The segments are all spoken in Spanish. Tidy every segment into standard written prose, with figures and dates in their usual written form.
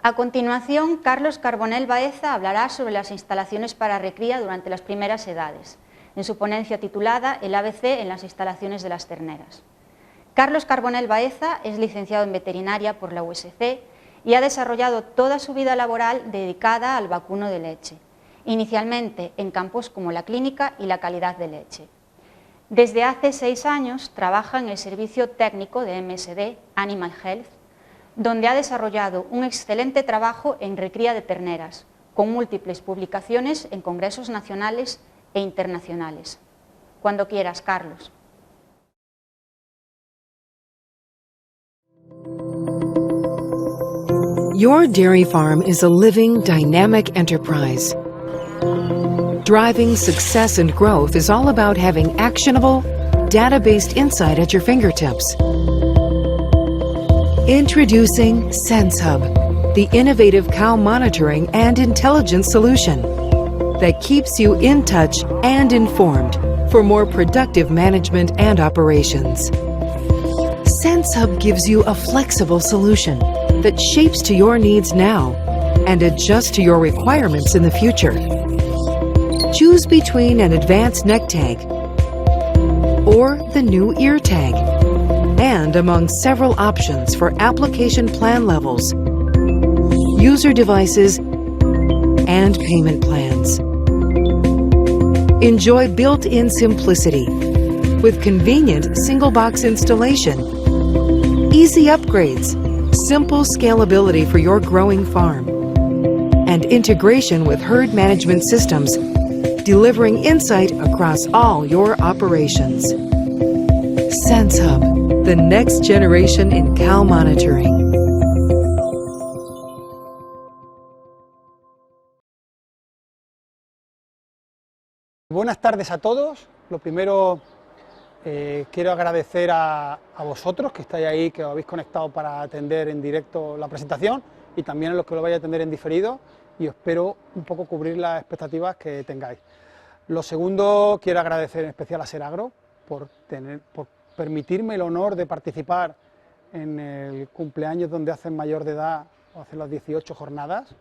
A continuación, Carlos Carbonell Baeza hablará sobre las instalaciones para recría durante las primeras edades, en su ponencia titulada El ABC en las instalaciones de las terneras. Carlos Carbonell Baeza es licenciado en veterinaria por la USC y ha desarrollado toda su vida laboral dedicada al vacuno de leche, inicialmente en campos como la clínica y la calidad de leche. Desde hace 6 años trabaja en el servicio técnico de MSD, Animal Health, donde ha desarrollado un excelente trabajo en recría de terneras, con múltiples publicaciones en congresos nacionales e internacionales. Cuando quieras, Carlos. Your dairy farm is a living, dynamic enterprise. Driving success and growth is all about having actionable, data-based insight at your fingertips. Introducing SenseHub, the innovative cow monitoring and intelligence solution that keeps you in touch and informed for more productive management and operations. SenseHub gives you a flexible solution that shapes to your needs now and adjusts to your requirements in the future. Choose between an advanced neck tag or the new ear tag, and among several options for application plan levels, user devices, and payment plans. Enjoy built-in simplicity with convenient single-box installation, easy upgrades, simple scalability for your growing farm, and integration with herd management systems, delivering insight across all your operations. SenseHub, the next generation in cow monitoring. Buenas tardes a todos. Lo primero, quiero agradecer a vosotros que estáis ahí, que os habéis conectado para atender en directo la presentación, y también a los que lo vais a atender en diferido, y espero un poco cubrir las expectativas que tengáis. Lo segundo, quiero agradecer en especial a Seragro por permitirme el honor de participar en el cumpleaños donde hacen mayor de edad, o hacen las 18 jornadas,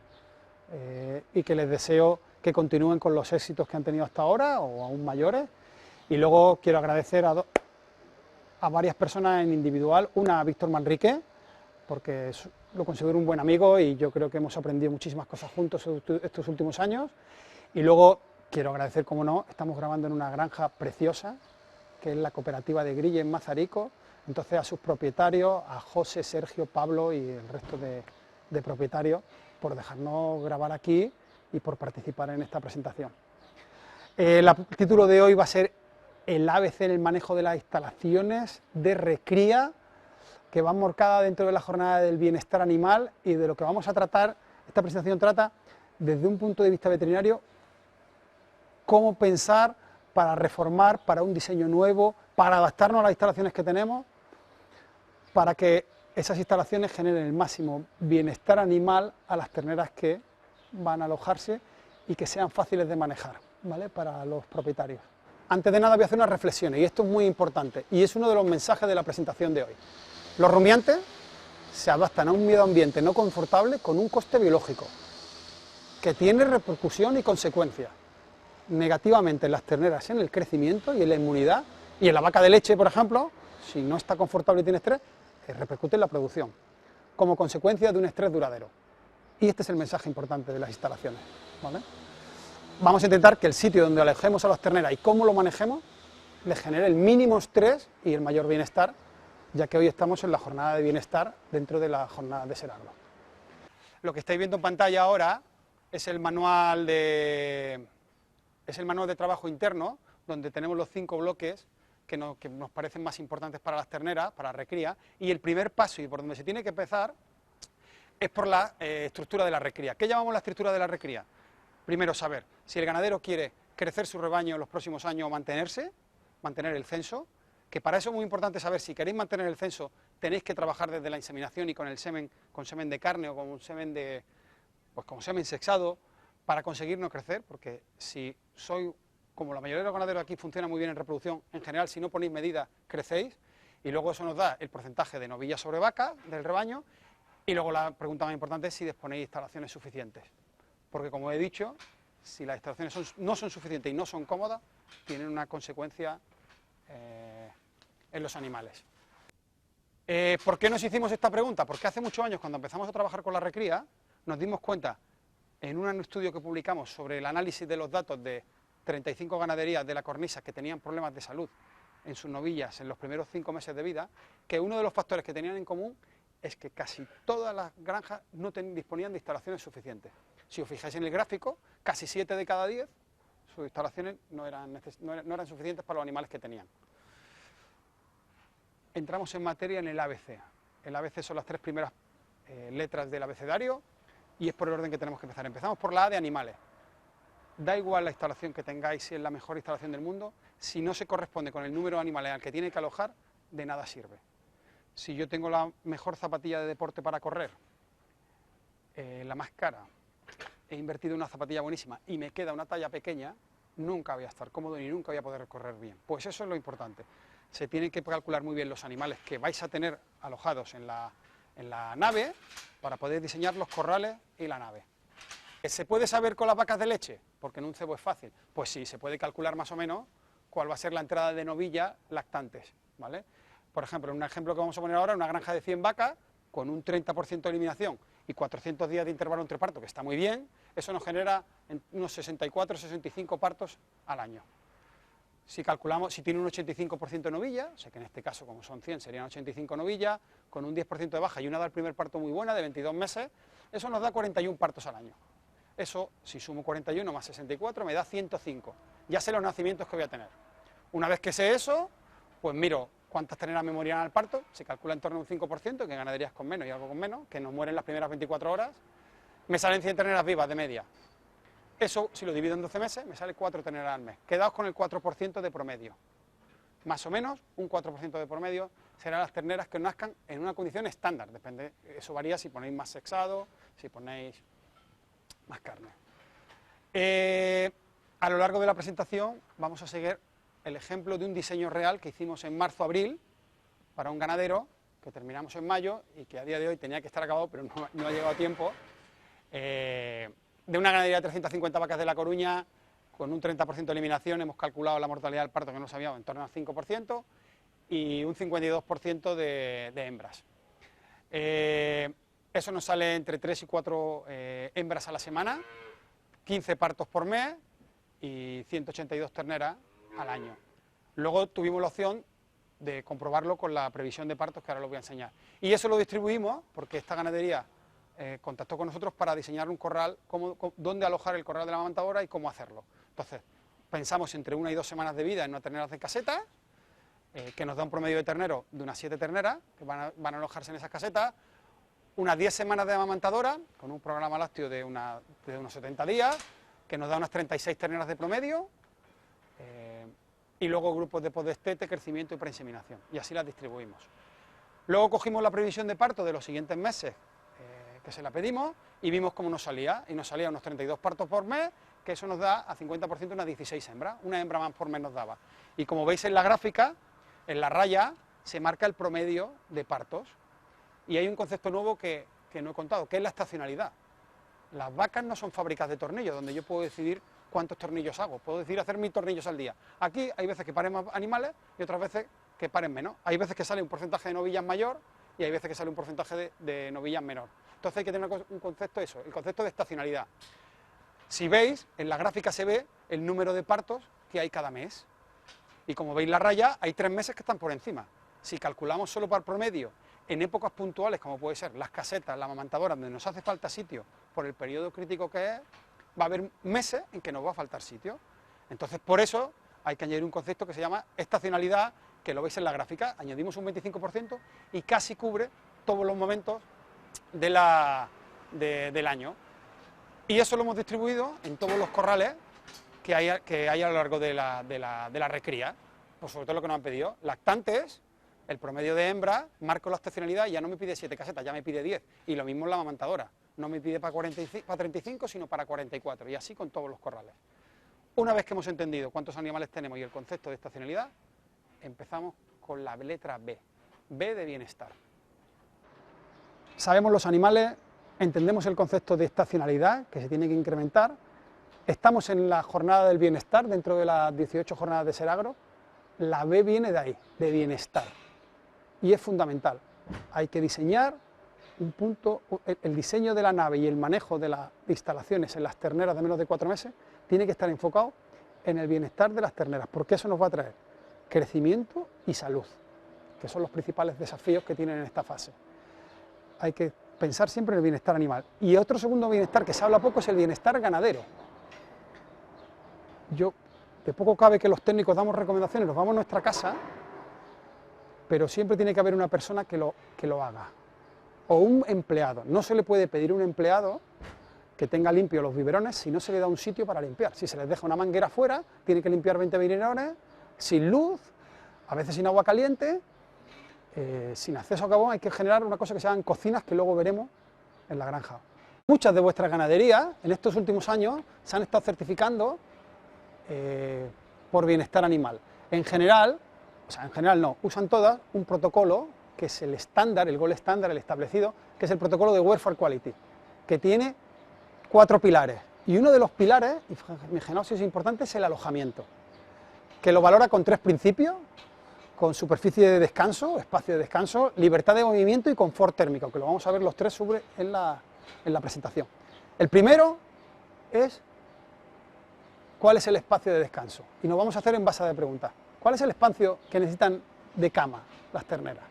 y que les deseo que continúen con los éxitos que han tenido hasta ahora o aún mayores. Y luego quiero agradecer a varias personas en individual, una a Víctor Manrique, porque lo considero un buen amigo y yo creo que hemos aprendido muchísimas cosas juntos estos últimos años. Y luego quiero agradecer, como no, estamos grabando en una granja preciosa, que es la cooperativa de Grille en Mazarico, entonces a sus propietarios, a José, Sergio, Pablo y el resto de propietarios, por dejarnos grabar aquí y por participar en esta presentación. El título de hoy va a ser el ABC en el manejo de las instalaciones de recría, que va enmarcada dentro de la jornada del bienestar animal, y de lo que vamos a tratar, esta presentación trata desde un punto de vista veterinario, cómo pensar para reformar, para un diseño nuevo, para adaptarnos a las instalaciones que tenemos, para que esas instalaciones generen el máximo bienestar animal a las terneras que van a alojarse y que sean fáciles de manejar, ¿vale?, para los propietarios. Antes de nada voy a hacer unas reflexiones, y esto es muy importante, y es uno de los mensajes de la presentación de hoy. Los rumiantes se adaptan a un medio ambiente no confortable con un coste biológico, que tiene repercusión y consecuencias negativamente en las terneras, en el crecimiento y en la inmunidad, y en la vaca de leche, por ejemplo, si no está confortable y tiene estrés, repercute en la producción, como consecuencia de un estrés duradero. Y este es el mensaje importante de las instalaciones, ¿vale? Vamos a intentar que el sitio donde alojemos a las terneras y cómo lo manejemos les genere el mínimo estrés y el mayor bienestar, ya que hoy estamos en la jornada de bienestar dentro de la jornada de Seragro. Lo que estáis viendo en pantalla ahora es el manual de trabajo interno, donde tenemos los 5 bloques que nos parecen más importantes para las terneras, para la recría, y el primer paso y por donde se tiene que empezar es por la estructura de la recría. ¿Qué llamamos la estructura de la recría? Primero, saber si el ganadero quiere crecer su rebaño en los próximos años o mantener el censo, que para eso es muy importante saber si queréis mantener el censo, tenéis que trabajar desde la inseminación y con el semen, con semen de carne o con semen con semen sexado, para conseguir no crecer, porque si como la mayoría de los ganaderos aquí funciona muy bien en reproducción, en general si no ponéis medidas crecéis, y luego eso nos da el porcentaje de novillas sobre vaca del rebaño, Y luego la pregunta más importante es si disponéis de instalaciones suficientes. Porque, como he dicho, si las instalaciones no son suficientes y no son cómodas, tienen una consecuencia en los animales. ¿Por qué nos hicimos esta pregunta? Porque hace muchos años, cuando empezamos a trabajar con la recría, nos dimos cuenta, en un estudio que publicamos sobre el análisis de los datos de 35 ganaderías de la cornisa que tenían problemas de salud en sus novillas en los primeros 5 meses de vida, que uno de los factores que tenían en común es que casi todas las granjas no disponían de instalaciones suficientes. Si os fijáis en el gráfico, casi 7 de cada 10, sus instalaciones no eran suficientes para los animales que tenían. Entramos en materia en el ABC. El ABC son las 3 primeras letras del abecedario y es por el orden que tenemos que empezar. Empezamos por la A de animales. Da igual la instalación que tengáis, si es la mejor instalación del mundo, si no se corresponde con el número de animales al que tiene que alojar, de nada sirve. Si yo tengo la mejor zapatilla de deporte para correr, la más cara, he invertido en una zapatilla buenísima y me queda una talla pequeña, nunca voy a estar cómodo ni nunca voy a poder correr bien. Pues eso es lo importante. Se tienen que calcular muy bien los animales que vais a tener alojados en la nave para poder diseñar los corrales y la nave. ¿Se puede saber con las vacas de leche? Porque en un cebo es fácil. Pues sí, se puede calcular más o menos cuál va a ser la entrada de novillas lactantes, ¿vale? Por ejemplo, en un ejemplo que vamos a poner ahora, una granja de 100 vacas con un 30% de eliminación y 400 días de intervalo entre partos, que está muy bien, eso nos genera unos 64 o 65 partos al año. Si calculamos, si tiene un 85% de novillas, o sea que en este caso, como son 100, serían 85 novillas, con un 10% de baja y una da el primer parto muy buena, de 22 meses, eso nos da 41 partos al año. Eso, si sumo 41 más 64, me da 105. Ya sé los nacimientos que voy a tener. Una vez que sé eso, pues miro cuántas terneras me morirán al parto, se calcula en torno a un 5%, que ganaderías con menos y algo con menos, que nos mueren las primeras 24 horas, me salen 100 terneras vivas de media. Eso, si lo divido en 12 meses, me sale 4 terneras al mes. Quedaos con el 4% de promedio. Más o menos, un 4% de promedio serán las terneras que nazcan en una condición estándar. Depende, eso varía si ponéis más sexado, si ponéis más carne. A lo largo de la presentación vamos a seguir el ejemplo de un diseño real que hicimos en marzo-abril para un ganadero, que terminamos en mayo y que a día de hoy tenía que estar acabado, pero no ha llegado a tiempo. De una ganadería de 350 vacas de La Coruña, con un 30% de eliminación, hemos calculado la mortalidad del parto, que no sabíamos, en torno al 5%, y un 52% de hembras. Eso nos sale entre 3 y 4 hembras a la semana, 15 partos por mes y 182 terneras al año. Luego tuvimos la opción de comprobarlo con la previsión de partos, que ahora lo voy a enseñar. Y eso lo distribuimos porque esta ganadería contactó con nosotros para diseñar un corral, dónde alojar el corral de la amamantadora y cómo hacerlo. Entonces, pensamos entre 1 y 2 semanas de vida en unas terneras de casetas, que nos da un promedio de ternero de unas 7 terneras, que van a alojarse en esas casetas, unas 10 semanas de amamantadora, con un programa lácteo de unos 70 días, que nos da unas 36 terneras de promedio, y luego grupos de postdestete, crecimiento y preinseminación, y así las distribuimos. Luego cogimos la previsión de parto de los siguientes meses, que se la pedimos, y vimos cómo nos salía, y nos salía unos 32 partos por mes, que eso nos da a 50% unas 16 hembras, una hembra más por mes nos daba. Y como veis en la gráfica, en la raya, se marca el promedio de partos, y hay un concepto nuevo que no he contado, que es la estacionalidad. Las vacas no son fábricas de tornillos, donde yo puedo decidir cuántos tornillos hago, puedo decidir hacer 1000 tornillos al día. Aquí hay veces que paren más animales y otras veces que paren menos. Hay veces que sale un porcentaje de novillas mayor y hay veces que sale un porcentaje de novillas menor. Entonces hay que tener un concepto, el concepto de estacionalidad. Si veis, en la gráfica se ve el número de partos que hay cada mes. Y como veis la raya, hay 3 meses que están por encima. Si calculamos solo para promedio, en épocas puntuales, como puede ser las casetas, la amamantadora, donde nos hace falta sitio por el periodo crítico que es, va a haber meses en que nos va a faltar sitio. Entonces, por eso hay que añadir un concepto que se llama estacionalidad, que lo veis en la gráfica, añadimos un 25% y casi cubre todos los momentos del año. Y eso lo hemos distribuido en todos los corrales que hay a lo largo de la recría, pues sobre todo lo que nos han pedido. Lactantes, el promedio de hembra, marco la estacionalidad y ya no me pide 7 casetas, ya me pide 10. Y lo mismo en la amamantadora, no me pide para 35, sino para 44, y así con todos los corrales. Una vez que hemos entendido cuántos animales tenemos y el concepto de estacionalidad, empezamos con la letra B, B de bienestar. sabemos los animales, entendemos el concepto de estacionalidad, que se tiene que incrementar, estamos en la jornada del bienestar, dentro de las 18 jornadas de Seragro, la B viene de ahí, de bienestar, y es fundamental. Hay que diseñar un punto, el diseño de la nave y el manejo de las instalaciones en las terneras de menos de 4 meses tiene que estar enfocado en el bienestar de las terneras, porque eso nos va a traer crecimiento y salud, que son los principales desafíos que tienen en esta fase. Hay que pensar siempre en el bienestar animal. Y otro segundo bienestar que se habla poco es el bienestar ganadero. De poco cabe que los técnicos damos recomendaciones, nos vamos a nuestra casa, pero siempre tiene que haber una persona que lo haga, o un empleado. No se le puede pedir a un empleado que tenga limpio los biberones si no se le da un sitio para limpiar. Si se les deja una manguera fuera, tiene que limpiar 20 biberones, sin luz, a veces sin agua caliente, sin acceso a carbón. Hay que generar una cosa que se llaman cocinas, que luego veremos en la granja. Muchas de vuestras ganaderías en estos últimos años se han estado certificando por bienestar animal. En general no, usan todas un protocolo que es el estándar, el gold estándar, el establecido, que es el protocolo de Welfare Quality, que tiene 4 pilares. Y uno de los pilares, y fijaos si es importante, es el alojamiento, que lo valora con 3 principios, con superficie de descanso, espacio de descanso, libertad de movimiento y confort térmico, que lo vamos a ver los 3 en la presentación. El primero es cuál es el espacio de descanso, y nos vamos a hacer en base a preguntas. ¿Cuál es el espacio que necesitan de cama las terneras?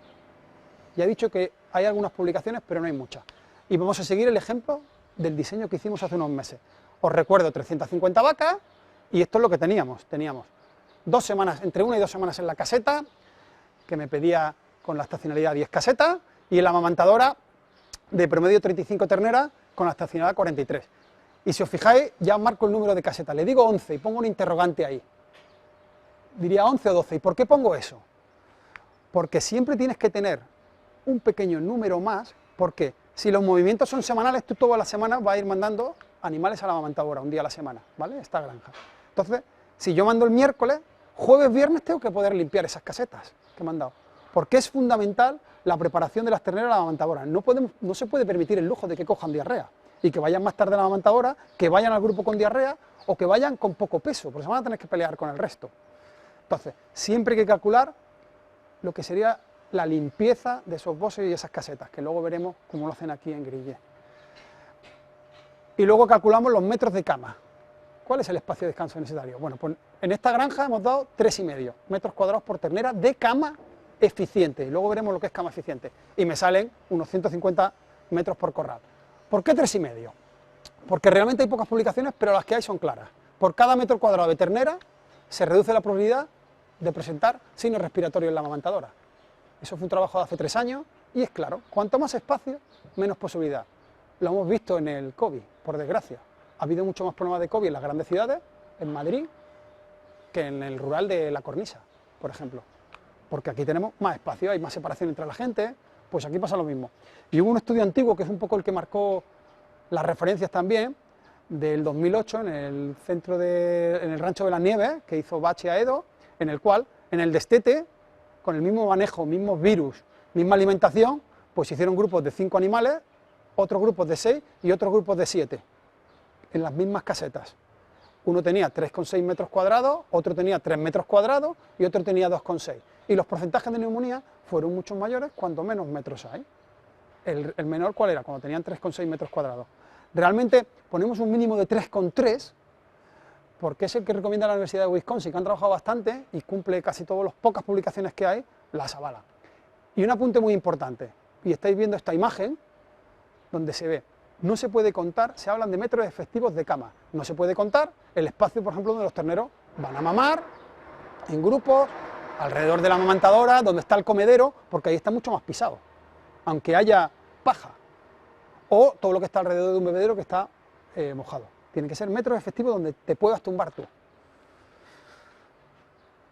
Ya he dicho que hay algunas publicaciones, pero no hay muchas. Y vamos a seguir el ejemplo del diseño que hicimos hace unos meses. Os recuerdo, 350 vacas, y esto es lo que teníamos. Teníamos 2 semanas, entre 1 y 2 semanas en la caseta, que me pedía con la estacionalidad 10 casetas, y en la amamantadora de promedio 35 terneras con la estacionalidad 43. Y si os fijáis, ya os marco el número de casetas. Le digo 11 y pongo un interrogante ahí. Diría 11 o 12. ¿Y por qué pongo eso? Porque siempre tienes que tener un pequeño número más, porque si los movimientos son semanales, tú todas las semanas vas a ir mandando animales a la amamantadora, un día a la semana, ¿vale? Esta granja. Entonces, si yo mando el miércoles, jueves, viernes tengo que poder limpiar esas casetas que he mandado, porque es fundamental la preparación de las terneras a la amamantadora. No se puede permitir el lujo de que cojan diarrea y que vayan más tarde a la amamantadora, que vayan al grupo con diarrea o que vayan con poco peso, porque se van a tener que pelear con el resto. Entonces, siempre hay que calcular lo que sería la limpieza de esos boxes y esas casetas, que luego veremos cómo lo hacen aquí en Grille. Y luego calculamos los metros de cama. ¿Cuál es el espacio de descanso necesario? Bueno, pues en esta granja hemos dado 3,5 metros cuadrados por ternera de cama eficiente, y luego veremos lo que es cama eficiente, y me salen unos 150 metros por corral. ¿Por qué 3,5? Porque realmente hay pocas publicaciones, pero las que hay son claras. Por cada metro cuadrado de ternera se reduce la probabilidad de presentar signos respiratorios en la amamantadora. Eso fue un trabajo de hace 3 años, y es claro, cuanto más espacio, menos posibilidad. Lo hemos visto en el COVID, por desgracia. Ha habido mucho más problemas de COVID en las grandes ciudades, en Madrid, que en el rural de La Cornisa, por ejemplo. Porque aquí tenemos más espacio, hay más separación entre la gente, pues aquí pasa lo mismo. Y hubo un estudio antiguo, que es un poco el que marcó las referencias también, del 2008, en el Rancho de las Nieves, que hizo Bach y Aedo, en el cual, en el destete, con el mismo manejo, mismos virus, misma alimentación, pues hicieron grupos de 5 animales, otros grupos de 6 y otros grupos de 7, en las mismas casetas. Uno tenía 3,6 metros cuadrados, otro tenía 3 metros cuadrados y otro tenía 2,6. Y los porcentajes de neumonía fueron mucho mayores cuanto menos metros hay. El menor, ¿cuál era? Cuando tenían 3,6 metros cuadrados. Realmente ponemos un mínimo de 3,3, porque es el que recomienda la Universidad de Wisconsin, que han trabajado bastante y cumple casi todas las pocas publicaciones que hay, las avala. Y un apunte muy importante, y estáis viendo esta imagen, donde se ve, no se puede contar, se hablan de metros efectivos de cama, no se puede contar el espacio, por ejemplo, donde los terneros van a mamar, en grupos, alrededor de la amamantadora, donde está el comedero, porque ahí está mucho más pisado, aunque haya paja, o todo lo que está alrededor de un bebedero que está mojado. Tienen que ser metros efectivos donde te puedas tumbar tú.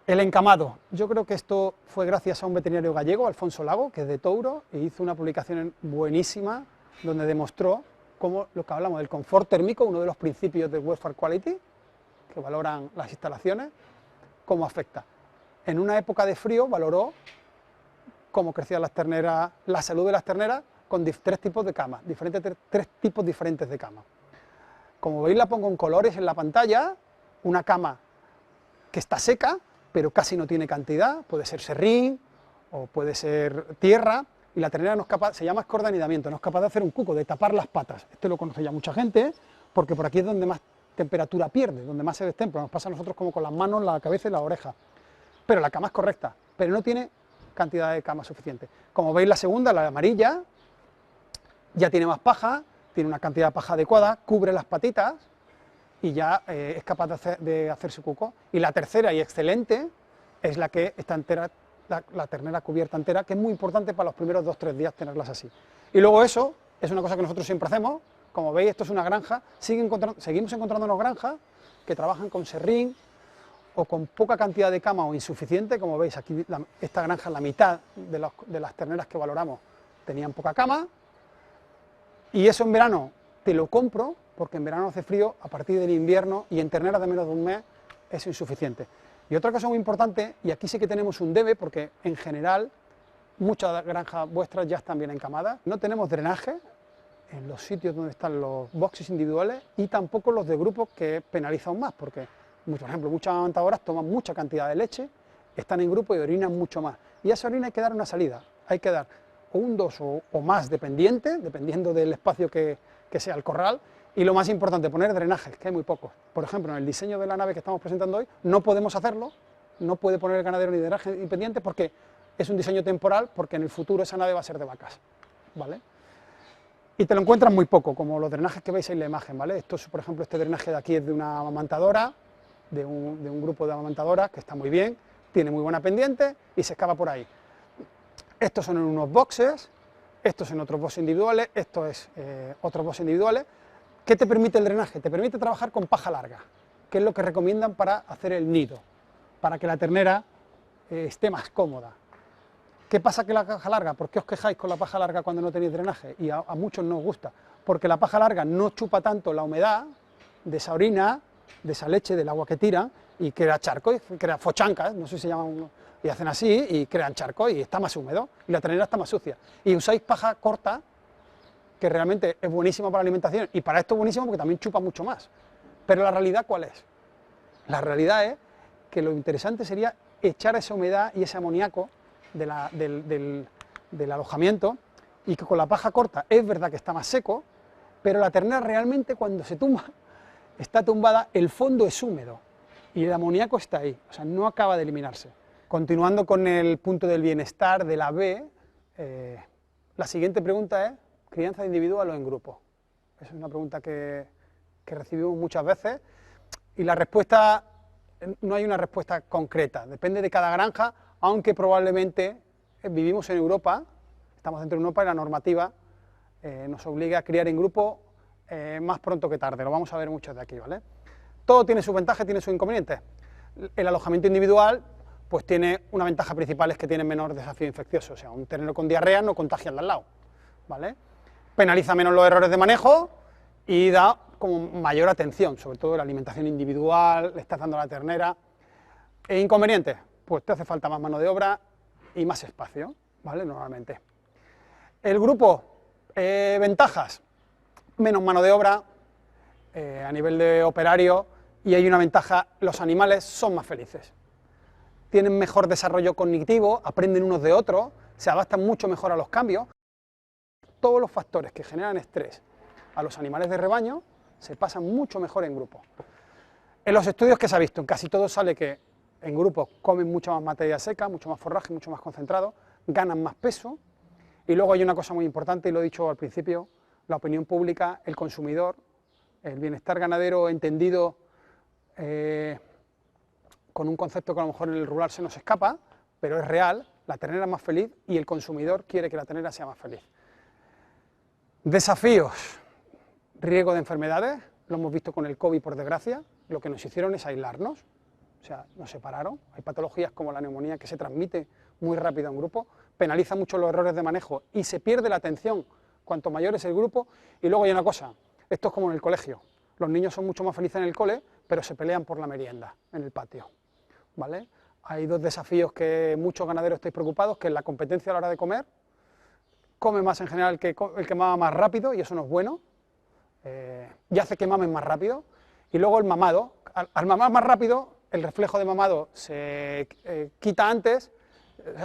El encamado. Yo creo que esto fue gracias a un veterinario gallego, Alfonso Lago, que es de Touro, y hizo una publicación buenísima donde demostró cómo lo que hablamos del confort térmico, uno de los principios del Welfare Quality, que valoran las instalaciones, cómo afecta. En una época de frío valoró cómo crecían las terneras, la salud de las terneras con tres tipos de camas, tres tipos diferentes de camas. Como veis la pongo en colores en la pantalla, una cama que está seca, pero casi no tiene cantidad, puede ser serrín o puede ser tierra, y la ternera no es capaz, se llama escordanidamiento, no es capaz de hacer un cuco, de tapar las patas. Esto lo conoce ya mucha gente, porque por aquí es donde más temperatura pierde, donde más se destempla, nos pasa a nosotros como con las manos, la cabeza y la oreja. Pero la cama es correcta, pero no tiene cantidad de cama suficiente. Como veis la segunda, la amarilla, ya tiene más paja, tiene una cantidad de paja adecuada, cubre las patitas y ya es capaz de hacer su cuco. Y la tercera y excelente es la que está entera, la ternera cubierta entera, que es muy importante para los primeros 2 o 3 días tenerlas así. Y luego eso es una cosa que nosotros siempre hacemos, como veis esto es una granja, seguimos encontrándonos granjas que trabajan con serrín o con poca cantidad de cama o insuficiente, como veis aquí esta granja, la mitad de las terneras que valoramos tenían poca cama, y eso en verano te lo compro, porque en verano hace frío, a partir del invierno, y en terneras de menos de un mes es insuficiente. Y otra cosa muy importante, y aquí sí que tenemos un debe, porque en general muchas granjas vuestras ya están bien encamadas, no tenemos drenaje en los sitios donde están los boxes individuales y tampoco los de grupos, que penaliza aún más, porque, por ejemplo, muchas amamantadoras toman mucha cantidad de leche, están en grupo y orinan mucho más, y a esa orina hay que dar una salida, hay que dar un 2 o más dependiendo del espacio que sea el corral, y lo más importante, poner drenajes, que hay muy pocos. Por ejemplo, en el diseño de la nave que estamos presentando hoy, no podemos hacerlo, no puede poner el ganadero ni drenaje independiente porque es un diseño temporal, porque en el futuro esa nave va a ser de vacas, ¿vale? Y te lo encuentras muy poco, como los drenajes que veis en la imagen, ¿vale? Esto, por ejemplo, este drenaje de aquí es de una amamantadora, de un grupo de amamantadoras, que está muy bien, tiene muy buena pendiente y se excava por ahí. Estos son en unos boxes, estos en otros boxes individuales, esto es otros boxes individuales. ¿Qué te permite el drenaje? Te permite trabajar con paja larga, que es lo que recomiendan para hacer el nido, para que la ternera esté más cómoda. ¿Qué pasa con la paja larga? ¿Por qué os quejáis con la paja larga cuando no tenéis drenaje? Y a muchos no os gusta, porque la paja larga no chupa tanto la humedad de esa orina, de esa leche, del agua que tira, y crea charcos, y crea fochancas, no sé si se llaman, y hacen así, y crean charcos, y está más húmedo, y la ternera está más sucia. Y usáis paja corta, que realmente es buenísima para la alimentación, y para esto es buenísimo porque también chupa mucho más. Pero la realidad, ¿cuál es? La realidad es que lo interesante sería echar esa humedad y ese amoníaco del alojamiento, y que con la paja corta es verdad que está más seco, pero la ternera realmente cuando se tumba, está tumbada, el fondo es húmedo, y el amoníaco está ahí, o sea, no acaba de eliminarse. Continuando con el punto del bienestar de la B, la siguiente pregunta es: ¿crianza individual o en grupo? Es una pregunta que recibimos muchas veces, y la respuesta, no hay una respuesta concreta, depende de cada granja, aunque probablemente vivimos en Europa, estamos dentro de Europa y la normativa nos obliga a criar en grupo más pronto que tarde, lo vamos a ver muchos de aquí, ¿vale? Todo tiene sus ventajas, tiene sus inconvenientes. El alojamiento individual pues tiene una ventaja principal, es que tiene menor desafío infeccioso, o sea, un ternero con diarrea no contagia al de al lado, ¿vale? Penaliza menos los errores de manejo y da como mayor atención, sobre todo la alimentación individual, le estás dando a la ternera. E inconvenientes, pues te hace falta más mano de obra y más espacio, ¿vale? Normalmente. El grupo, ventajas, menos mano de obra a nivel de operario, y hay una ventaja: los animales son más felices, tienen mejor desarrollo cognitivo, aprenden unos de otros, se adaptan mucho mejor a los cambios. Todos los factores que generan estrés a los animales de rebaño se pasan mucho mejor en grupo. En los estudios que se ha visto, en casi todos sale que en grupos comen mucha más materia seca, mucho más forraje, mucho más concentrado, ganan más peso, y luego hay una cosa muy importante, y lo he dicho al principio: la opinión pública, el consumidor, el bienestar ganadero entendido con un concepto que a lo mejor en el rural se nos escapa, pero es real. La ternera es más feliz y el consumidor quiere que la ternera sea más feliz. Desafíos: riesgo de enfermedades, lo hemos visto con el COVID, por desgracia, lo que nos hicieron es aislarnos, o sea, nos separaron. Hay patologías como la neumonía que se transmite muy rápido en grupo, penaliza mucho los errores de manejo y se pierde la atención cuanto mayor es el grupo. Y luego hay una cosa, esto es como en el colegio, los niños son mucho más felices en el cole, pero se pelean por la merienda en el patio, ¿vale? Hay dos desafíos que muchos ganaderos estáis preocupados, que es la competencia a la hora de comer, come más en general el que mama más rápido, y eso no es bueno, y hace que mamen más rápido. Y luego el mamado, al mamar más rápido, el reflejo de mamado se quita antes,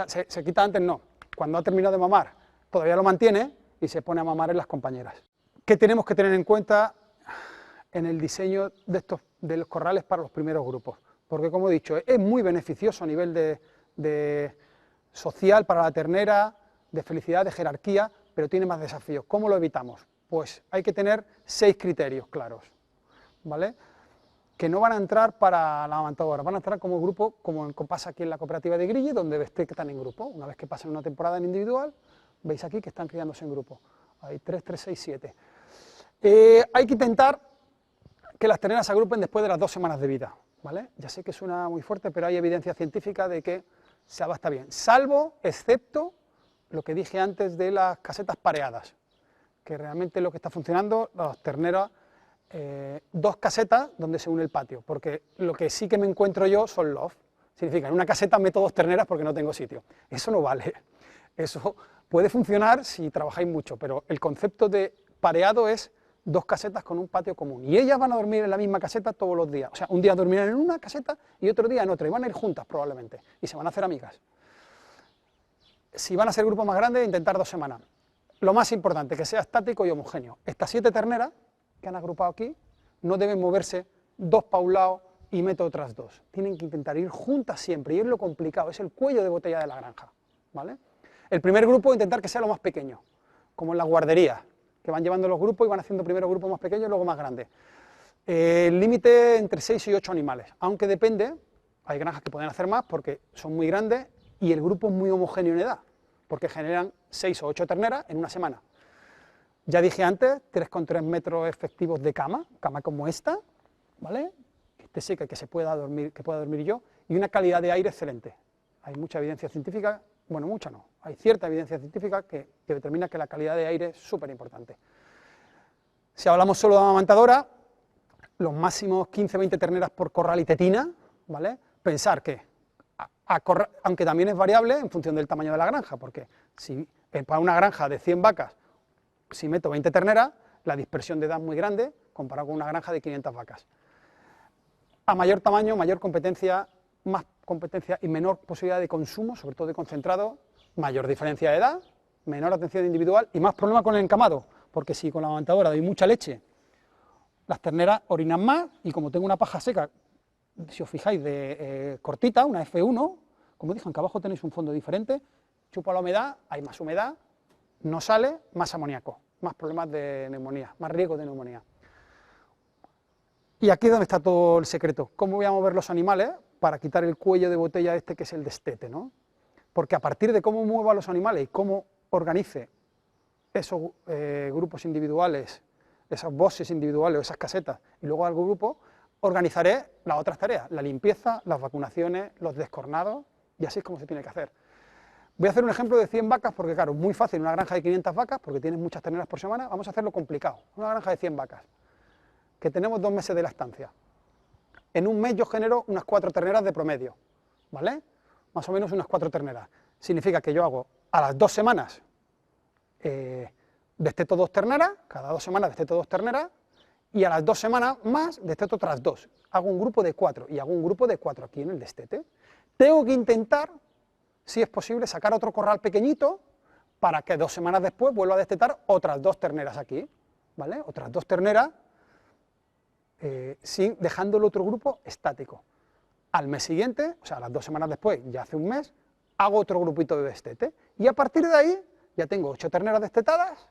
se quita antes no, cuando ha terminado de mamar todavía lo mantiene y se pone a mamar en las compañeras. ¿Qué tenemos que tener en cuenta en el diseño de los corrales para los primeros grupos? Porque, como he dicho, es muy beneficioso a nivel de social para la ternera, de felicidad, de jerarquía, pero tiene más desafíos. ¿Cómo lo evitamos? Pues hay que tener 6 criterios claros, ¿vale? Que no van a entrar para la amamantadora, van a entrar como grupo, como pasa aquí en la cooperativa de Grille, donde ves que están en grupo. Una vez que pasan una temporada en individual, veis aquí que están criándose en grupo. Hay 3, 3, 6, 7. Hay que intentar que las terneras se agrupen después de las 2 semanas de vida, ¿vale? Ya sé que suena muy fuerte, pero hay evidencia científica de que se adapta bien, salvo, excepto, lo que dije antes de las casetas pareadas, que realmente lo que está funcionando, las terneras, 2 casetas donde se une el patio, porque lo que sí que me encuentro yo son loft. Significa, en una caseta meto 2 terneras porque no tengo sitio. Eso no vale. Eso puede funcionar si trabajáis mucho, pero el concepto de pareado es 2 casetas con un patio común. Y ellas van a dormir en la misma caseta todos los días. O sea, un día dormirán en una caseta y otro día en otra. Y van a ir juntas probablemente. Y se van a hacer amigas. Si van a ser grupos más grandes, intentar 2 semanas. Lo más importante, que sea estático y homogéneo. Estas 7 terneras que han agrupado aquí no deben moverse 2 para un lado y meto otras 2. Tienen que intentar ir juntas siempre. Y es lo complicado, es el cuello de botella de la granja, ¿vale? El primer grupo, intentar que sea lo más pequeño, como en las guarderías, que van llevando los grupos y van haciendo primero grupos más pequeños y luego más grandes. El límite entre 6 y 8 animales, aunque depende, hay granjas que pueden hacer más porque son muy grandes y el grupo es muy homogéneo en edad, porque generan 6 o 8 terneras en una semana. Ya dije antes, 3,3 metros efectivos de cama como esta, ¿vale? Que esté seca, que pueda dormir yo, y una calidad de aire excelente. Hay mucha evidencia científica, bueno, mucha no, hay cierta evidencia científica que determina que la calidad de aire es súper importante. Si hablamos solo de amamantadora, los máximos 15-20 terneras por corral y tetina, ¿vale? Pensar que, aunque también es variable en función del tamaño de la granja, porque si para una granja de 100 vacas, si meto 20 terneras, la dispersión de edad es muy grande comparado con una granja de 500 vacas. A mayor tamaño, mayor competencia, más competencia y menor posibilidad de consumo, sobre todo de concentrado, mayor diferencia de edad, menor atención individual y más problema con el encamado, porque si con la amamantadora doy mucha leche, las terneras orinan más y como tengo una paja seca, si os fijáis, de cortita, una F1, como dije, aunque abajo tenéis un fondo diferente, chupa la humedad, hay más humedad, no sale, más amoníaco, más problemas de neumonía, más riesgo de neumonía. Y aquí es donde está todo el secreto. ¿Cómo voy a mover los animales para quitar el cuello de botella este que es el destete, ¿no? Porque a partir de cómo mueva los animales y cómo organice esos grupos individuales, esos boxes individuales o esas casetas, y luego al grupo, organizaré las otras tareas, la limpieza, las vacunaciones, los descornados, y así es como se tiene que hacer. Voy a hacer un ejemplo de 100 vacas, porque claro, es muy fácil una granja de 500 vacas, porque tienes muchas terneras por semana, vamos a hacerlo complicado. Una granja de 100 vacas, que tenemos 2 meses de lactancia. En un mes yo genero unas 4 terneras de promedio, ¿vale? Más o menos unas 4 terneras. Significa que yo hago a las 2 semanas desteto 2 terneras, cada 2 semanas desteto 2 terneras, y a las 2 semanas más desteto otras 2. Hago un grupo de 4, y hago un grupo de 4 aquí en el destete. Tengo que intentar, si es posible, sacar otro corral pequeñito, para que 2 semanas después vuelva a destetar otras 2 terneras aquí, ¿vale? Otras 2 terneras, dejando el otro grupo estático. Al mes siguiente, o sea, las 2 semanas después, ya hace un mes, hago otro grupito de destete, y a partir de ahí ya tengo 8 terneras destetadas,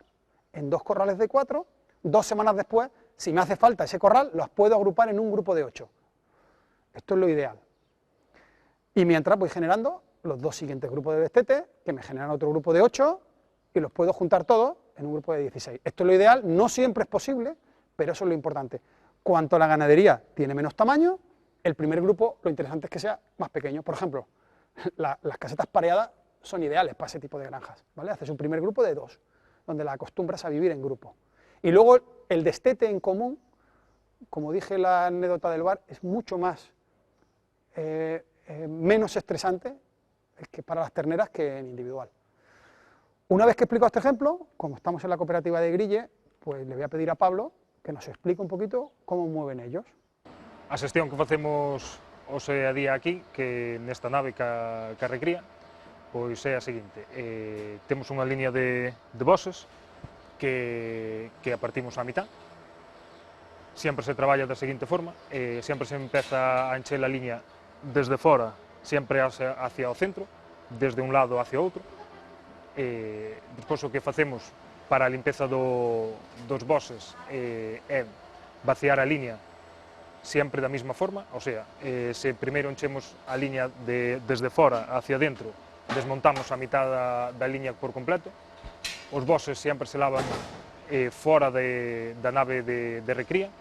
en 2 corrales de 4, 2 semanas después, si me hace falta ese corral, los puedo agrupar en un grupo de 8. Esto es lo ideal. Y mientras voy generando los 2 siguientes grupos de destete, que me generan otro grupo de 8, y los puedo juntar todos en un grupo de 16. Esto es lo ideal, no siempre es posible, pero eso es lo importante. Cuanto la ganadería tiene menos tamaño, el primer grupo, lo interesante es que sea más pequeño. Por ejemplo, las casetas pareadas son ideales para ese tipo de granjas, ¿vale? Haces un primer grupo de 2, donde la acostumbras a vivir en grupo. Y luego el destete en común, como dije en la anécdota del bar, es mucho más, menos estresante que para las terneras que en individual. Una vez que explico este ejemplo, como estamos en la cooperativa de Grille, pues le voy a pedir a Pablo que nos explique un poquito cómo mueven ellos. A xestión que facemos hoxe a día aquí, que nesta nave ca recría, pois é a seguinte: temos unha liña de boses que a partimos á mitad. Sempre se traballa da seguinte forma: sempre se empeza a encher a liña desde fora, sempre hacia o centro, desde un lado hacia outro. Despois o que facemos para a limpeza dos boses é vaciar a liña sempre da mesma forma, o sea, se primeiro enchemos a liña desde fora hacia dentro, desmontamos a mitad da liña por completo. Os boses sempre se lavan fora da nave de recría,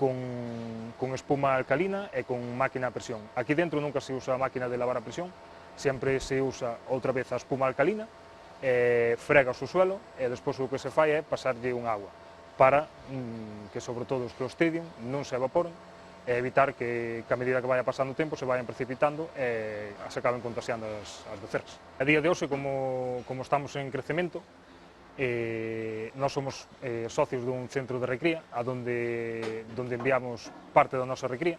con espuma alcalina e con máquina a presión. Aquí dentro nunca se usa a máquina de lavar a presión, sempre se usa outra vez a espuma alcalina, frega o suelo e despois o que se fai é pasarlle un agua para que, sobre todo, os Clostridium non se evaporen e evitar que a medida que vaya pasando o tempo se vayan precipitando e se acaben contagiando as becerras. A día de hoxe, como estamos en crecemento, nós somos socios dun centro de recría donde enviamos parte da nosa recría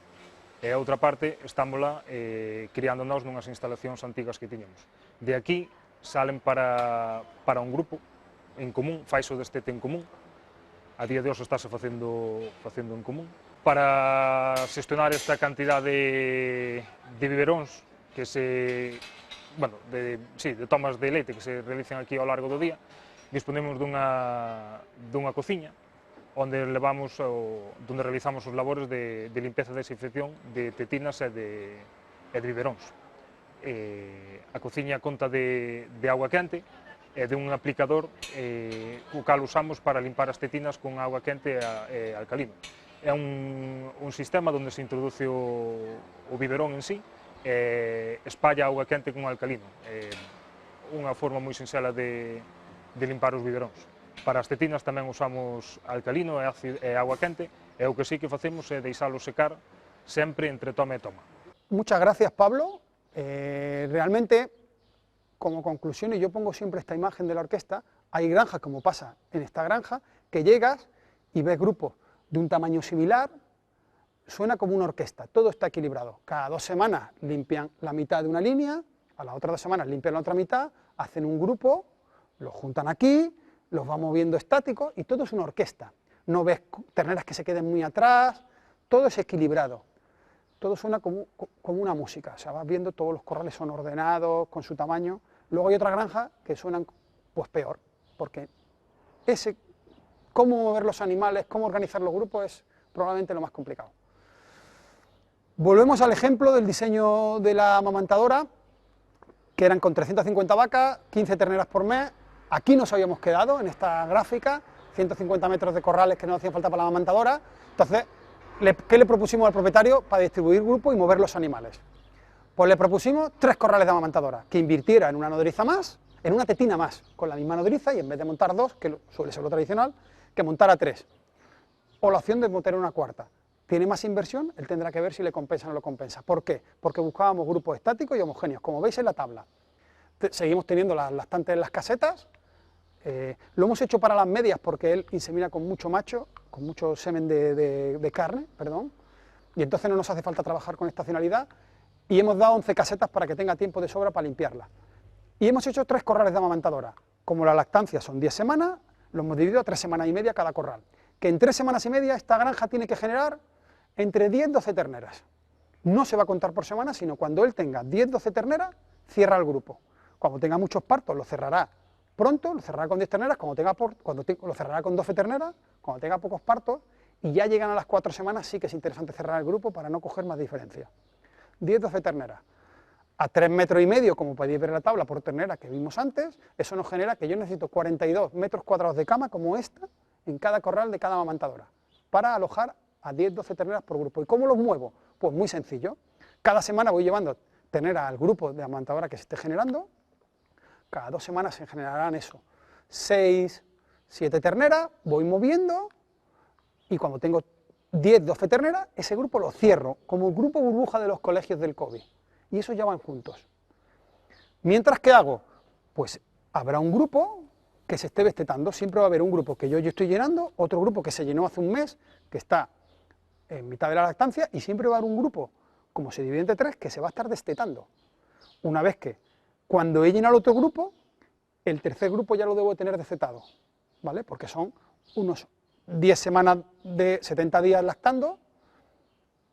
e a outra parte estámola criando nós nunhas instalacións antigas que tiñamos. De aquí salen para un grupo en común, faixo destete en común. A día de hoxe estáse facendo en común. Para xestionar esta cantidad de biberóns que de tomas de leite que se realizan aquí ao largo do día, disponemos dunha cociña onde realizamos os labores de limpeza e desinfección de tetinas e de biberóns. A cociña conta de agua quente e de un aplicador o cal usamos para limpar as tetinas con agua quente e alcalino. É un sistema onde se introduce o biberón en sí e espalla agua quente con alcalino. Unha forma moi sinxela de limpar os biberóns. Para as tetinas tamén usamos alcalino e agua quente e o que sí que facemos é deixalo secar sempre entre toma e toma. Muchas gracias, Pablo. Realmente, como conclusión, y yo pongo siempre esta imagen de la orquesta, hay granjas, como pasa en esta granja, que llegas y ves grupos de un tamaño similar, suena como una orquesta, todo está equilibrado. Cada 2 semanas limpian la mitad de una línea, a las otras 2 semanas limpian la otra mitad, hacen un grupo, los juntan aquí, los va moviendo estáticos y todo es una orquesta. No ves terneras que se queden muy atrás, todo es equilibrado. Todo suena como una música, o sea, vas viendo todos los corrales son ordenados, con su tamaño. Luego hay otras granjas que suenan pues peor, porque cómo mover los animales, cómo organizar los grupos es probablemente lo más complicado. Volvemos al ejemplo del diseño de la amamantadora, que eran con 350 vacas, 15 terneras por mes. Aquí nos habíamos quedado en esta gráfica, 150 metros de corrales que no hacían falta para la amamantadora. Entonces, ¿qué le propusimos al propietario para distribuir grupos y mover los animales? Pues le propusimos 3 corrales de amamantadora, que invirtiera en una nodriza más, en una tetina más, con la misma nodriza, y en vez de montar 2, que suele ser lo tradicional, que montara 3. O la opción de montar una 4. Tiene más inversión, él tendrá que ver si le compensa o no lo compensa. ¿Por qué? Porque buscábamos grupos estáticos y homogéneos, como veis en la tabla. Seguimos teniendo las lactantes en las casetas. Lo hemos hecho para las medias porque él insemina con mucho macho, con mucho semen de carne, perdón, y entonces no nos hace falta trabajar con estacionalidad, y hemos dado 11 casetas para que tenga tiempo de sobra para limpiarla. Y hemos hecho 3 corrales de amamantadora. Como la lactancia son 10 semanas, lo hemos dividido a 3 semanas y media cada corral. Que en 3 semanas y media esta granja tiene que generar entre 10 y 12 terneras. No se va a contar por semana, sino cuando él tenga 10 o 12 terneras, cierra el grupo. Cuando tenga muchos partos lo cerrará pronto, lo cerrará con 10 terneras, lo cerrará con 12 terneras, cuando tenga pocos partos, y ya llegan a las 4 semanas, sí que es interesante cerrar el grupo para no coger más diferencias. 10-12 terneras. A 3,5 metros, como podéis ver en la tabla, por ternera que vimos antes, eso nos genera que yo necesito 42 metros cuadrados de cama, como esta, en cada corral de cada amamantadora, para alojar a 10-12 terneras por grupo. ¿Y cómo los muevo? Pues muy sencillo. Cada semana voy llevando ternera al grupo de amamantadora que se esté generando. Cada 2 semanas se generarán eso, 6, 7 terneras, voy moviendo, y cuando tengo 10-12 terneras, ese grupo lo cierro, como el grupo burbuja de los colegios del COVID, y esos ya van juntos. Mientras, ¿qué hago? Pues habrá un grupo que se esté destetando, siempre va a haber un grupo que yo estoy llenando, otro grupo que se llenó hace un mes, que está en mitad de la lactancia, y siempre va a haber un grupo, como se divide entre 3, que se va a estar destetando. Una vez que, cuando he llenado el otro grupo, el tercer grupo ya lo debo tener destetado, ¿vale? Porque son unos 10 semanas de 70 días lactando,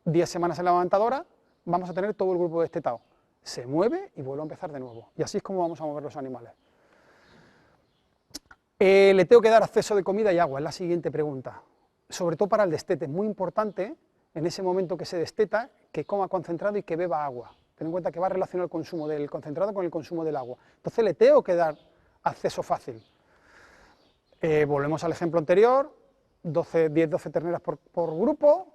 10 semanas en la amamantadora, vamos a tener todo el grupo destetado. Se mueve y vuelve a empezar de nuevo. Y así es como vamos a mover los animales. Le tengo que dar acceso de comida y agua, es la siguiente pregunta. Sobre todo para el destete, es muy importante en ese momento que se desteta que coma concentrado y que beba agua. Ten en cuenta que va relacionado el consumo del concentrado con el consumo del agua. Entonces le tengo que dar acceso fácil. Volvemos al ejemplo anterior, 10-12 terneras por grupo,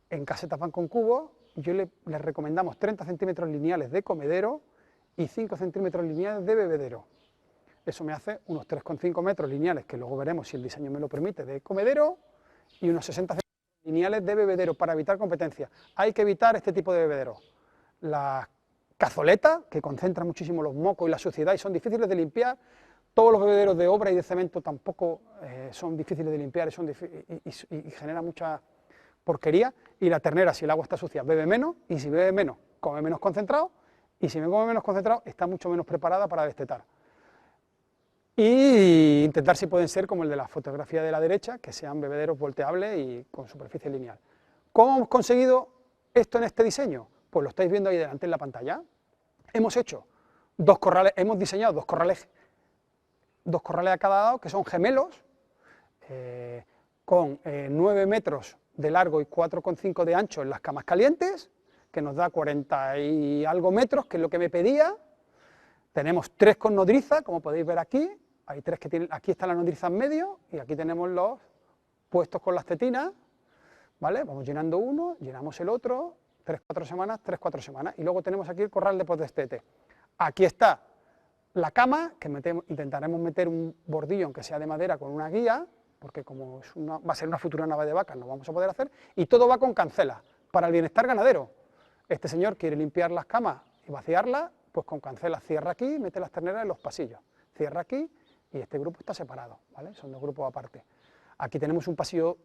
en casetas van con cubos, les recomendamos 30 centímetros lineales de comedero y 5 centímetros lineales de bebedero. Eso me hace unos 3,5 metros lineales, que luego veremos si el diseño me lo permite, de comedero, y unos 60 centímetros lineales de bebedero, para evitar competencia. Hay que evitar este tipo de bebedero. Las cazoletas, que concentran muchísimo los mocos y la suciedad y son difíciles de limpiar. Todos los bebederos de obra y de cemento tampoco son difíciles de limpiar y generan mucha porquería. Y la ternera, si el agua está sucia, bebe menos, y si bebe menos, come menos concentrado, y si me come menos concentrado, está mucho menos preparada para destetar. Y intentar, si pueden ser, como el de la fotografía de la derecha, que sean bebederos volteables y con superficie lineal. ¿Cómo hemos conseguido esto en este diseño? Pues lo estáis viendo ahí delante en la pantalla. Hemos hecho hemos diseñado dos corrales a cada lado, que son gemelos, con 9 metros de largo y 4,5 de ancho en las camas calientes, que nos da 40 y algo metros, que es lo que me pedía. Tenemos 3 con nodriza, como podéis ver aquí. Hay 3 que tienen, aquí está la nodriza en medio, y aquí tenemos los puestos con las tetinas, ¿vale? Vamos llenando uno, llenamos el otro, 3-4 semanas, 3-4 semanas, y luego tenemos aquí el corral de postdestete. Aquí está la cama, que intentaremos meter un bordillo, aunque sea de madera, con una guía, porque como va a ser una futura nave de vacas, no vamos a poder hacer, y todo va con cancela, para el bienestar ganadero. Este señor quiere limpiar las camas y vaciarlas, pues con cancela cierra aquí, mete las terneras en los pasillos, cierra aquí, y este grupo está separado, ¿vale? Son 2 grupos aparte. Aquí tenemos un pasillo,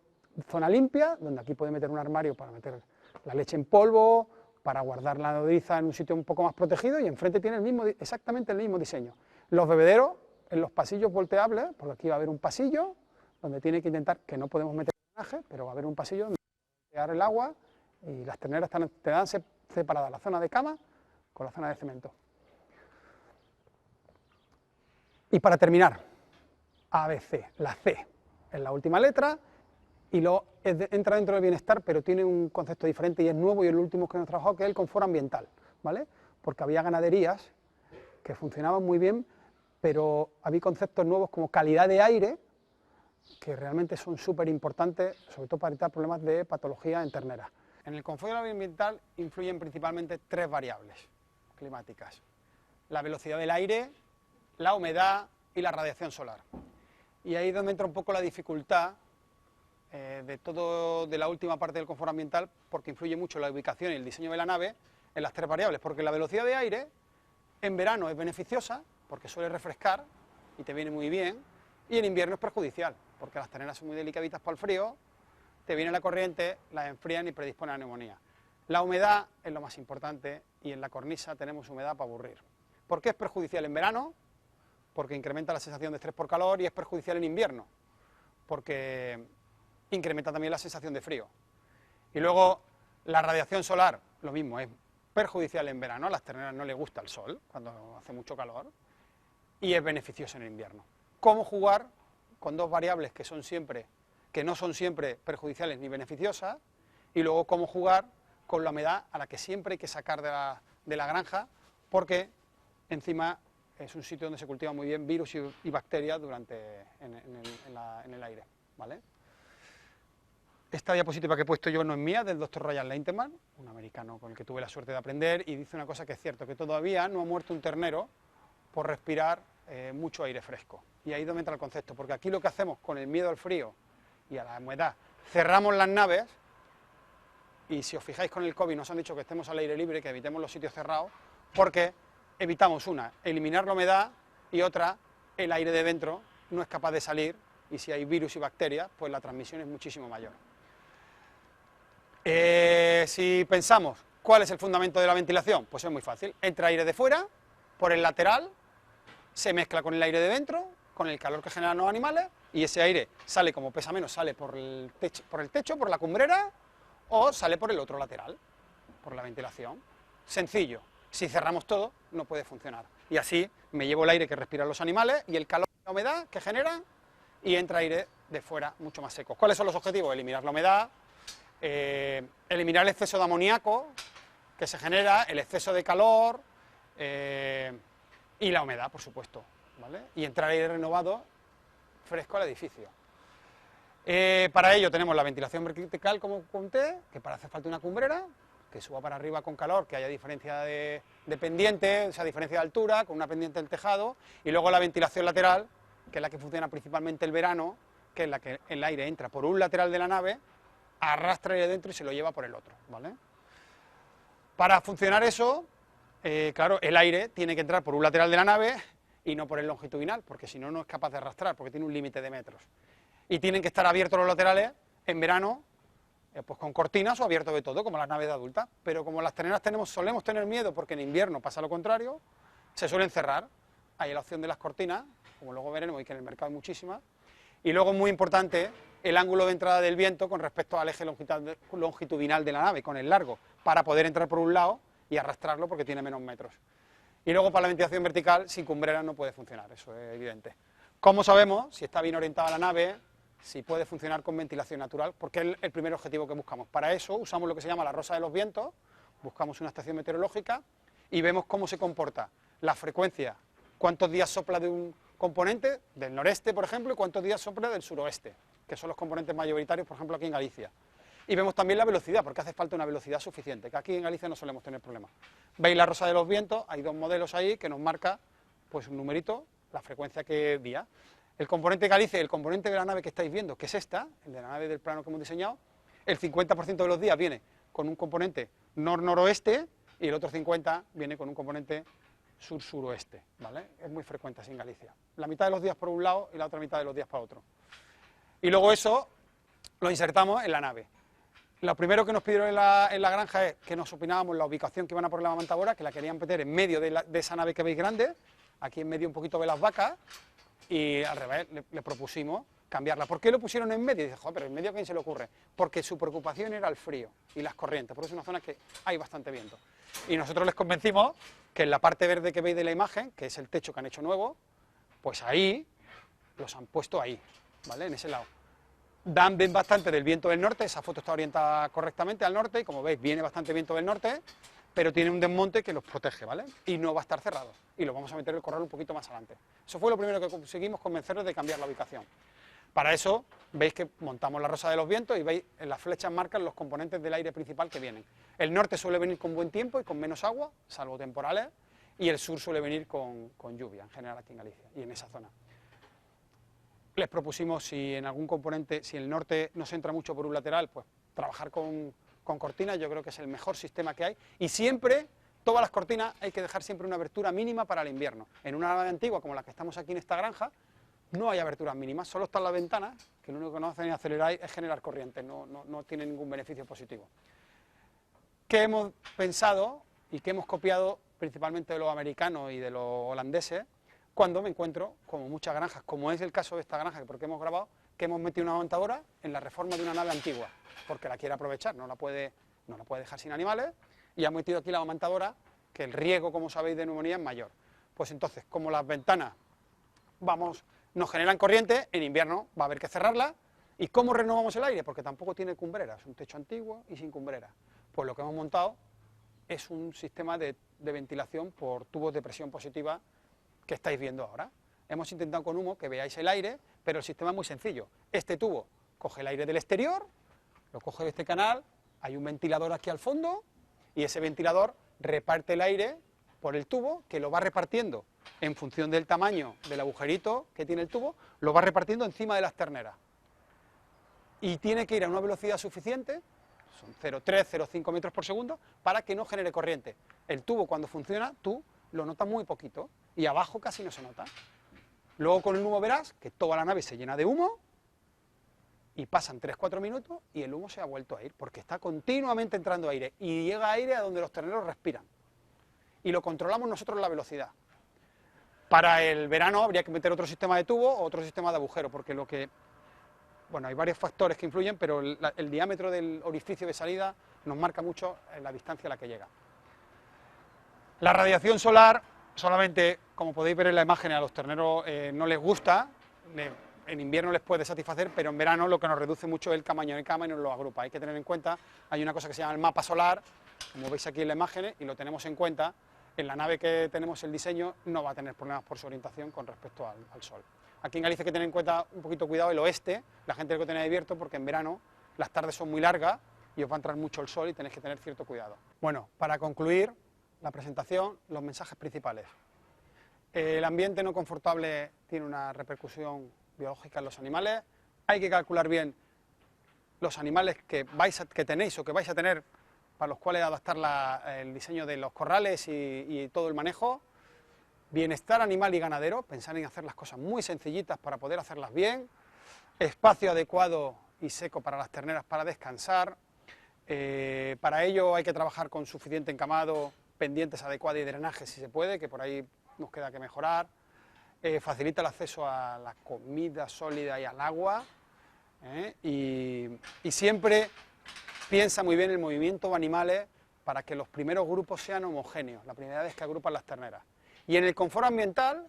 zona limpia, donde aquí puede meter un armario para meter la leche en polvo, para guardar la nodriza en un sitio un poco más protegido, y enfrente tiene exactamente el mismo diseño. Los bebederos en los pasillos volteables, porque aquí va a haber un pasillo, donde tiene que intentar, que no podemos meter drenaje, pero va a haber un pasillo donde voltear el agua, y las terneras quedan separadas la zona de cama con la zona de cemento. Y para terminar, ABC, la C es la última letra, y luego entra dentro del bienestar, pero tiene un concepto diferente y es nuevo, y el último que hemos trabajado, que es el confort ambiental, ¿vale? Porque había ganaderías que funcionaban muy bien, pero había conceptos nuevos como calidad de aire, que realmente son súper importantes, sobre todo para evitar problemas de patología en terneras. En el confort ambiental influyen principalmente 3 variables climáticas: la velocidad del aire, la humedad y la radiación solar. Y ahí es donde entra un poco la dificultad de la última parte del confort ambiental, porque influye mucho la ubicación y el diseño de la nave en las 3 variables, porque la velocidad de aire en verano es beneficiosa, porque suele refrescar y te viene muy bien, y en invierno es perjudicial, porque las terneras son muy delicaditas para el frío, te viene la corriente, las enfrían y predisponen a neumonía. La humedad es lo más importante, y en la cornisa tenemos humedad para aburrir. ¿Por qué es perjudicial en verano? Porque incrementa la sensación de estrés por calor, y es perjudicial en invierno, porque incrementa también la sensación de frío. Y luego la radiación solar, lo mismo, es perjudicial en verano, a las terneras no les gusta el sol cuando hace mucho calor, y es beneficioso en el invierno. ¿Cómo jugar con 2 variables que no son siempre perjudiciales ni beneficiosas? Y luego cómo jugar con la humedad, a la que siempre hay que sacar de la granja, porque encima es un sitio donde se cultivan muy bien virus y bacterias en el aire, ¿vale? Esta diapositiva que he puesto yo no es mía, del Dr. Ryan Leiterman, un americano con el que tuve la suerte de aprender, y dice una cosa que es cierto, que todavía no ha muerto un ternero por respirar mucho aire fresco. Y ahí es donde entra el concepto, porque aquí lo que hacemos con el miedo al frío y a la humedad, cerramos las naves, y si os fijáis con el COVID nos han dicho que estemos al aire libre, que evitemos los sitios cerrados, porque evitamos eliminar la humedad, y otra, el aire de dentro no es capaz de salir, y si hay virus y bacterias, pues la transmisión es muchísimo mayor. Si pensamos, ¿cuál es el fundamento de la ventilación? Pues es muy fácil, entra aire de fuera, por el lateral, se mezcla con el aire de dentro, con el calor que generan los animales, y ese aire sale, como pesa menos, sale por el techo, por la cumbrera, o sale por el otro lateral, por la ventilación. Sencillo, si cerramos todo, no puede funcionar. Y así me llevo el aire que respiran los animales y el calor y la humedad que generan, y entra aire de fuera mucho más seco. ¿Cuáles son los objetivos? Eliminar la humedad, eliminar el exceso de amoníaco que se genera, el exceso de calor y la humedad, por supuesto, ¿vale? Y entrar aire renovado, fresco al edificio. Para ello tenemos la ventilación vertical, como conté, que para hacer falta una cumbrera, que suba para arriba con calor, que haya diferencia de pendiente, o sea, diferencia de altura, con una pendiente del tejado, y luego la ventilación lateral, que es la que funciona principalmente el verano, que es la que el aire entra por un lateral de la nave, arrastra aire dentro y se lo lleva por el otro, ¿vale? Para funcionar eso, claro, el aire tiene que entrar por un lateral de la nave y no por el longitudinal, porque si no, no es capaz de arrastrar, porque tiene un límite de metros. Y tienen que estar abiertos los laterales en verano, pues con cortinas o abiertos de todo, como las naves de adultas. Pero como las terneras solemos tener miedo, porque en invierno pasa lo contrario, se suelen cerrar. Hay la opción de las cortinas, como luego veremos, y que en el mercado hay muchísimas. Y luego, muy importante, el ángulo de entrada del viento con respecto al eje longitudinal de la nave, con el largo, para poder entrar por un lado y arrastrarlo porque tiene menos metros. Y luego, para la ventilación vertical, sin cumbrera no puede funcionar, eso es evidente. ¿Cómo sabemos si está bien orientada la nave, si puede funcionar con ventilación natural? Porque es el primer objetivo que buscamos. Para eso usamos lo que se llama la rosa de los vientos, buscamos una estación meteorológica y vemos cómo se comporta la frecuencia, cuántos días sopla de un componente del noreste, por ejemplo, y cuántos días sopla del suroeste, que son los componentes mayoritarios, por ejemplo, aquí en Galicia. Y vemos también la velocidad, porque hace falta una velocidad suficiente, que aquí en Galicia no solemos tener problemas. Veis la rosa de los vientos, hay dos modelos ahí que nos marca pues un numerito, la frecuencia que día. El componente Galicia y el componente de la nave que estáis viendo, que es esta, el de la nave del plano que hemos diseñado, el 50% de los días viene con un componente nor-noroeste y el otro 50% viene con un componente sur-suroeste, ¿vale? Es muy frecuente así en Galicia. La mitad de los días por un lado y la otra mitad de los días para otro. Y luego eso lo insertamos en la nave. Lo primero que nos pidieron en la granja es que nos opinábamos la ubicación que iban a poner la mamantadora, que la querían meter en medio de esa nave que veis grande, aquí en medio un poquito de las vacas, y al revés le propusimos cambiarla. ¿Por qué lo pusieron en medio? Y dice, joder, pero en medio ¿a quién se le ocurre? Porque su preocupación era el frío y las corrientes, porque es una zona que hay bastante viento. Y nosotros les convencimos que en la parte verde que veis de la imagen, que es el techo que han hecho nuevo, pues ahí los han puesto ahí, ¿vale? En ese lado. Ven bastante del viento del norte, esa foto está orientada correctamente al norte, y como veis viene bastante viento del norte, pero tiene un desmonte que los protege, ¿vale? Y no va a estar cerrado, y lo vamos a meter el corral un poquito más adelante. Eso fue lo primero que conseguimos, convencerlos de cambiar la ubicación. Para eso, veis que montamos la rosa de los vientos y veis en las flechas marcan los componentes del aire principal que vienen. El norte suele venir con buen tiempo y con menos agua, salvo temporales, y el sur suele venir con lluvia, en general aquí en Galicia y en esa zona. Les propusimos si en algún componente, si el norte nos entra mucho por un lateral, pues trabajar con cortinas, yo creo que es el mejor sistema que hay, y siempre, todas las cortinas hay que dejar siempre una abertura mínima para el invierno. En una nave antigua como la que estamos aquí en esta granja, no hay aberturas mínimas, solo están las ventanas, que lo único que nos hacen acelerar es generar corriente, no tiene ningún beneficio positivo. ¿Qué hemos pensado y qué hemos copiado principalmente de los americanos y de los holandeses, cuando me encuentro, como muchas granjas, como es el caso de esta granja, porque hemos grabado, que hemos metido una montadora en la reforma de una nave antigua, porque la quiere aprovechar, no la puede dejar sin animales, y ha metido aquí la amamantadora, que el riesgo, como sabéis, de neumonía es mayor. Pues entonces, como las ventanas nos generan corriente, en invierno va a haber que cerrarla. ¿Y cómo renovamos el aire? Porque tampoco tiene cumbrera, es un techo antiguo y sin cumbrera. Pues lo que hemos montado es un sistema de ventilación por tubos de presión positiva que estáis viendo ahora. Hemos intentado con humo que veáis el aire, pero el sistema es muy sencillo. Este tubo coge el aire del exterior, lo coge de este canal, hay un ventilador aquí al fondo, y ese ventilador reparte el aire por el tubo, que lo va repartiendo en función del tamaño del agujerito que tiene el tubo, lo va repartiendo encima de las terneras. Y tiene que ir a una velocidad suficiente, son 0,3, 0,5 metros por segundo, para que no genere corriente. El tubo, cuando funciona, tú lo notas muy poquito, y abajo casi no se nota. Luego con el humo verás que toda la nave se llena de humo y pasan 3-4 minutos y el humo se ha vuelto a ir, porque está continuamente entrando aire y llega aire a donde los terneros respiran. Y lo controlamos nosotros la velocidad. Para el verano habría que meter otro sistema de tubo o otro sistema de agujero, porque bueno, hay varios factores que influyen, pero el diámetro del orificio de salida nos marca mucho la distancia a la que llega. La radiación solar, solamente, como podéis ver en la imagen, a los terneros no les gusta, en invierno les puede satisfacer, pero en verano lo que nos reduce mucho es el tamaño de cama y nos lo agrupa. Hay que tener en cuenta, hay una cosa que se llama el mapa solar, como veis aquí en la imagen, y lo tenemos en cuenta. En la nave que tenemos el diseño no va a tener problemas por su orientación con respecto al sol. Aquí en Galicia hay que tener en cuenta un poquito cuidado el oeste, la gente lo que tiene abierto, porque en verano las tardes son muy largas y os va a entrar mucho el sol y tenéis que tener cierto cuidado. Bueno, para concluir la presentación, los mensajes principales. El ambiente no confortable tiene una repercusión biológica en los animales, hay que calcular bien los animales que tenéis o que vais a tener, para los cuales adaptar el diseño de los corrales y todo el manejo. Bienestar animal y ganadero, pensar en hacer las cosas muy sencillitas para poder hacerlas bien. Espacio adecuado y seco para las terneras para descansar. Para ello hay que trabajar con suficiente encamado, pendientes adecuadas y drenaje si se puede, que por ahí nos queda que mejorar. Facilita el acceso a la comida sólida y al agua. Y siempre piensa muy bien el movimiento de animales para que los primeros grupos sean homogéneos, la primera vez que agrupan las terneras. Y en el confort ambiental,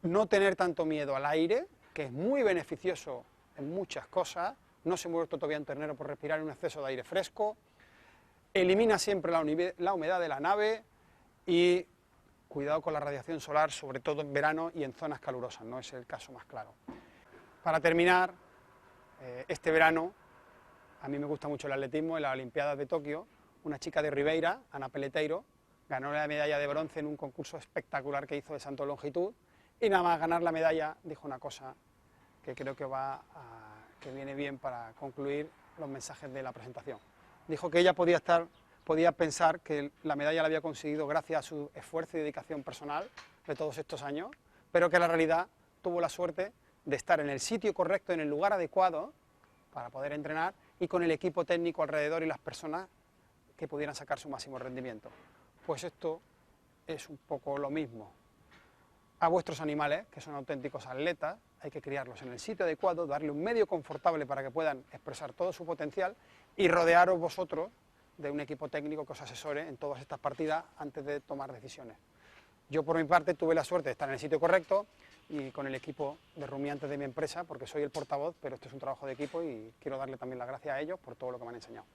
no tener tanto miedo al aire, que es muy beneficioso en muchas cosas. No se muere todavía un ternero por respirar un exceso de aire fresco. Elimina siempre la humedad de la nave y cuidado con la radiación solar, sobre todo en verano y en zonas calurosas, no es el caso más claro. Para terminar, este verano, a mí me gusta mucho el atletismo. En las Olimpiadas de Tokio, una chica de Ribeira, Ana Peleteiro, ganó la medalla de bronce en un concurso espectacular que hizo de salto de longitud, y nada más ganar la medalla dijo una cosa que creo que viene bien para concluir los mensajes de la presentación. Dijo que ella podía pensar que la medalla la había conseguido gracias a su esfuerzo y dedicación personal de todos estos años, pero que en la realidad tuvo la suerte de estar en el sitio correcto, en el lugar adecuado para poder entrenar y con el equipo técnico alrededor y las personas que pudieran sacar su máximo rendimiento. Pues esto es un poco lo mismo. A vuestros animales, que son auténticos atletas, hay que criarlos en el sitio adecuado, darle un medio confortable para que puedan expresar todo su potencial y rodearos vosotros de un equipo técnico que os asesore en todas estas partidas antes de tomar decisiones. Yo por mi parte tuve la suerte de estar en el sitio correcto y con el equipo de rumiantes de mi empresa, porque soy el portavoz, pero esto es un trabajo de equipo y quiero darle también las gracias a ellos por todo lo que me han enseñado.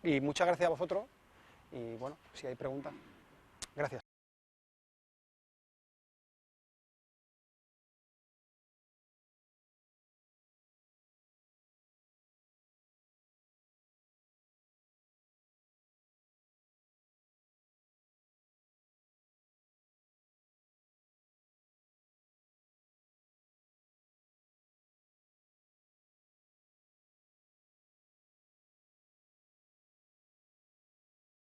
Y muchas gracias a vosotros y bueno, si hay preguntas, gracias.